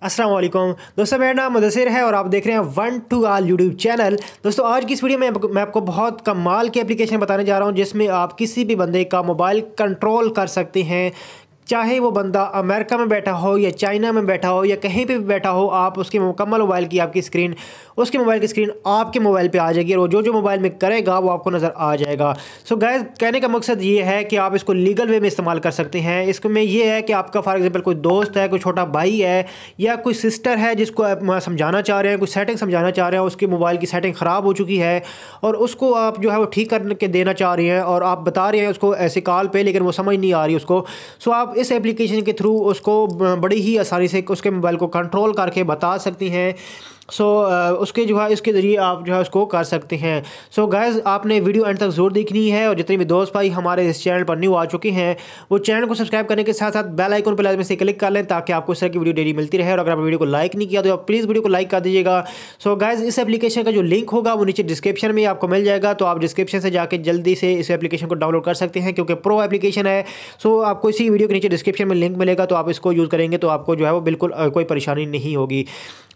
अस्सलाम वालेकुम दोस्तों, मेरा नाम मुदस्सिर है और आप देख रहे हैं one two all YouTube channel. दोस्तों, आज की इस वीडियो में मैं आपको बहुत कमाल की एप्लीकेशन बताने जा रहा हूं जिसमें आप किसी भी बंदे का मोबाइल कंट्रोल कर सकते हैं। चाहे वो बंदा अमेरिका में बैठा हो या चाइना में बैठा हो या कहीं पे भी बैठा हो, आप उसके मुकम्मल मोबाइल की आपकी स्क्रीन उसके मोबाइल की स्क्रीन आपके मोबाइल पे आ जाएगी और जो जो मोबाइल में करेगा वो आपको नज़र आ जाएगा। सो गाइस, कहने का मकसद ये है कि आप इसको लीगल वे में इस्तेमाल कर सकते हैं। इसमें ये है कि आपका फॉर एग्जांपल कोई दोस्त है, कोई छोटा भाई है या कोई सिस्टर है जिसको आप समझाना चाह रहे हैं, कोई सेटिंग समझाना चाह रहे हैं, उसके मोबाइल की सेटिंग ख़राब हो चुकी है और उसको आप जो है वो ठीक करके देना चाह रहे हैं और आप बता रहे हैं उसको ऐसे कॉल पे, लेकिन वो समझ नहीं आ रही उसको। सो आप इस एप्लीकेशन के थ्रू उसको बड़ी ही आसानी से उसके मोबाइल को कंट्रोल करके बता सकती हैं। उसके जो है इसके ज़रिए आप जो है उसको कर सकते हैं। गाइज़, आपने वीडियो एंड तक ज़रूर देखनी है और जितने भी दोस्त भाई हमारे इस चैनल पर न्यू आ चुके हैं वो चैनल को सब्सक्राइब करने के साथ साथ बेल आइकन पर लाजमी से क्लिक कर लें ताकि आपको इस तरह की वीडियो डेली मिलती रहे। और अगर आप वीडियो को लाइक नहीं किया तो आप प्लीज़ वीडियो को लाइक कर दीजिएगा। गाइज़, इस एप्लीकेशन का जो लिंक होगा वो नीचे डिस्क्रिप्शन में आपको मिल जाएगा, तो आप डिस्क्रिप्शन से जाकर जल्दी से इस एप्लीकेशन को डाउनलोड कर सकते हैं क्योंकि प्रो एप्लीकेशन है। आपको इसी वीडियो के नीचे डिस्क्रिप्शन में लिंक मिलेगा, तो आप इसको यूज़ करेंगे तो आपको जो है वो बिल्कुल कोई परेशानी नहीं होगी।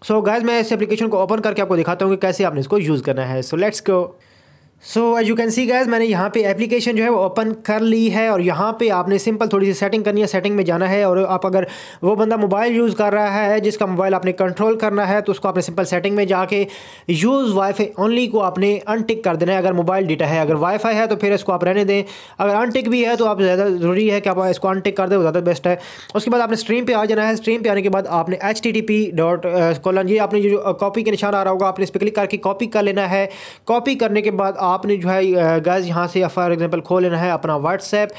गाइज़, मैं इस एप्लीकेशन को ओपन करके आपको दिखाता हूँ कि कैसे आपने इसको यूज़ करना है। Let's go. As you can see guys, मैंने यहाँ पे एप्लीकेशन जो है वो ओपन कर ली है और यहाँ पे आपने सिंपल थोड़ी सी सेटिंग करनी है। सेटिंग में जाना है और आप अगर वो बंदा मोबाइल यूज़ कर रहा है जिसका मोबाइल आपने कंट्रोल करना है तो उसको आपने सिंपल सेटिंग में जाके यूज़ वाईफाई ओनली को आपने अनटिक कर देना है। अगर मोबाइल डेटा है, अगर वाईफाई है तो फिर इसको आप रहने दें, अगर अनटिक भी है तो आप ज़्यादा ज़रूरी है कि आप इसको अनटिक कर दें, वो ज़्यादा बेस्ट है। उसके बाद आपने स्ट्रीम पर आ जाना है। स्ट्रीम पर आने के बाद आपने http:// ये आपने जो कॉपी के निशान आ रहा होगा आपने इस पर क्लिक करके कॉपी कर लेना है। कॉपी करने के बाद आपने जो है गाइस यहाँ से फॉर एग्जांपल खोल लेना है अपना व्हाट्सएप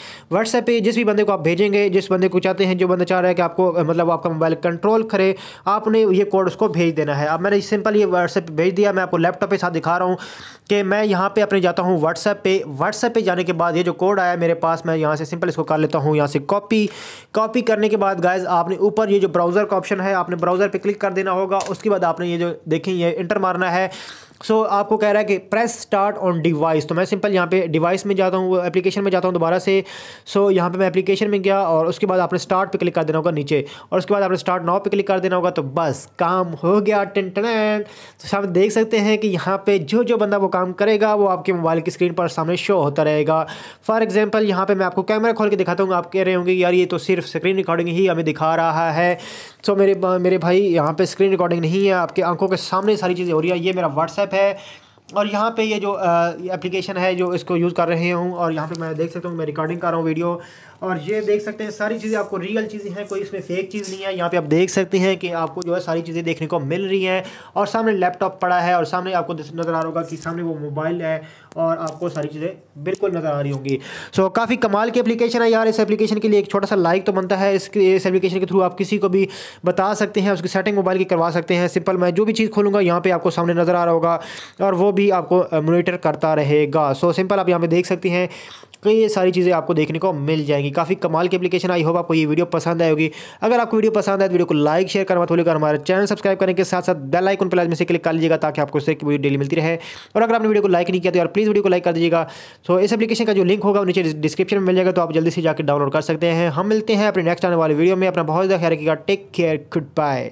पे जिस भी बंदे को आप भेजेंगे, जिस बंदे को चाहते हैं, जो बंदा चाह रहा है कि आपको मतलब आपका मोबाइल कंट्रोल करे, आपने ये कोड उसको भेज देना है। अब मैंने सिंपल ये व्हाट्सएप पे भेज दिया। मैं आपको लैपटॉप के साथ दिखा रहा हूँ कि मैं यहाँ पे अपने जाता हूँ व्हाट्सएप पे जाने के बाद ये जो कोड आया मेरे पास, मैं यहाँ से सिंपल इसको कर लेता हूँ। यहाँ से कॉपी करने के बाद गाइस आपने ऊपर ये जो ब्राउज़र का ऑप्शन है आपने ब्राउज़र पे क्लिक कर देना होगा। उसके बाद आपने ये जो देखें ये इंटर मारना है। आपको कह रहा है कि प्रेस स्टार्ट ऑन डिवाइस, तो मैं सिंपल यहाँ पे डिवाइस में जाता हूँ, एप्लीकेशन में जाता हूँ दोबारा से। यहाँ पे मैं एप्लीकेशन में गया और उसके बाद आपने स्टार्ट पे क्लिक कर देना होगा नीचे और उसके बाद आपने स्टार्ट नाउ पे क्लिक कर देना होगा, तो बस काम हो गया। टिन तो आप देख सकते हैं कि यहाँ पे जो जो बंदा वो काम करेगा वो आपके मोबाइल की स्क्रीन पर सामने शो होता रहेगा। फॉर एग्जाम्पल यहाँ पर मैं आपको कैमरा खोल के दिखाता हूँ। आप कह रहे होंगे यार ये तो सिर्फ स्क्रीन रिकॉर्डिंग ही हमें दिखा रहा है। मेरे भाई यहाँ पे स्क्रीन रिकॉर्डिंग नहीं है, आपके आंखों के सामने सारी चीज़ें हो रही है। ये मेरा व्हाट्सएप है और यहाँ पे ये जो एप्लीकेशन है जो इसको यूज़ कर रहे हूँ और यहाँ पे मैं देख सकता हूँ मैं रिकॉर्डिंग कर रहा हूँ वीडियो और ये देख सकते हैं सारी चीज़ें आपको रियल चीज़ें हैं, कोई इसमें फेक चीज़ नहीं है। यहाँ पे आप देख सकते हैं कि आपको जो है सारी चीज़ें देखने को मिल रही हैं और सामने लैपटॉप पड़ा है और सामने आपको नज़र आ रहा होगा कि सामने वो मोबाइल है और आपको सारी चीज़ें बिल्कुल नज़र आ रही होंगी। काफ़ी कमाल की एप्लीकेशन है यार। इस एप्लीकेशन के लिए एक छोटा सा लाइक तो बनता है। इस एप्लीकेशन के थ्रू आप किसी को भी बता सकते हैं, उसकी सेटिंग मोबाइल की करवा सकते हैं। सिंपल मैं जो भी चीज़ खोलूँगा यहाँ पे आपको सामने नज़र आ रहा होगा और वो भी आपको मॉनिटर करता रहेगा। सिंपल आप यहाँ पे देख सकते हैं कि ये सारी चीज़ें आपको देखने को मिल जाएंगी। काफ़ी कमाल की एप्लीकेशन। आई होप आपको ये वीडियो पसंद आई होगी। अगर आपको वीडियो पसंद आए तो वीडियो को लाइक शेयर करना मत भूलिएगा। हमारे चैनल सब्सक्राइब करने के साथ साथ बेल आइकन पर लाजमी से क्लिक कर लीजिएगा ताकि आपको इससे वीडियो डेली मिलती रहे। और अगर आपने वीडियो को लाइक नहीं किया तो यार प्लीज़ वीडियो को लाइक कर दीजिएगा। इस एप्लीकेशन का जो लिंक होगा वो नीचे डिस्क्रिप्शन में मिल जाएगा, तो आप जल्दी से जाकर डाउनलोड कर सकते हैं। हम मिलते हैं अपने नेक्स्ट आने वाले वीडियो में। अपना बहुत ज़्यादा ख्याल रखिएगा। Take care, good bye.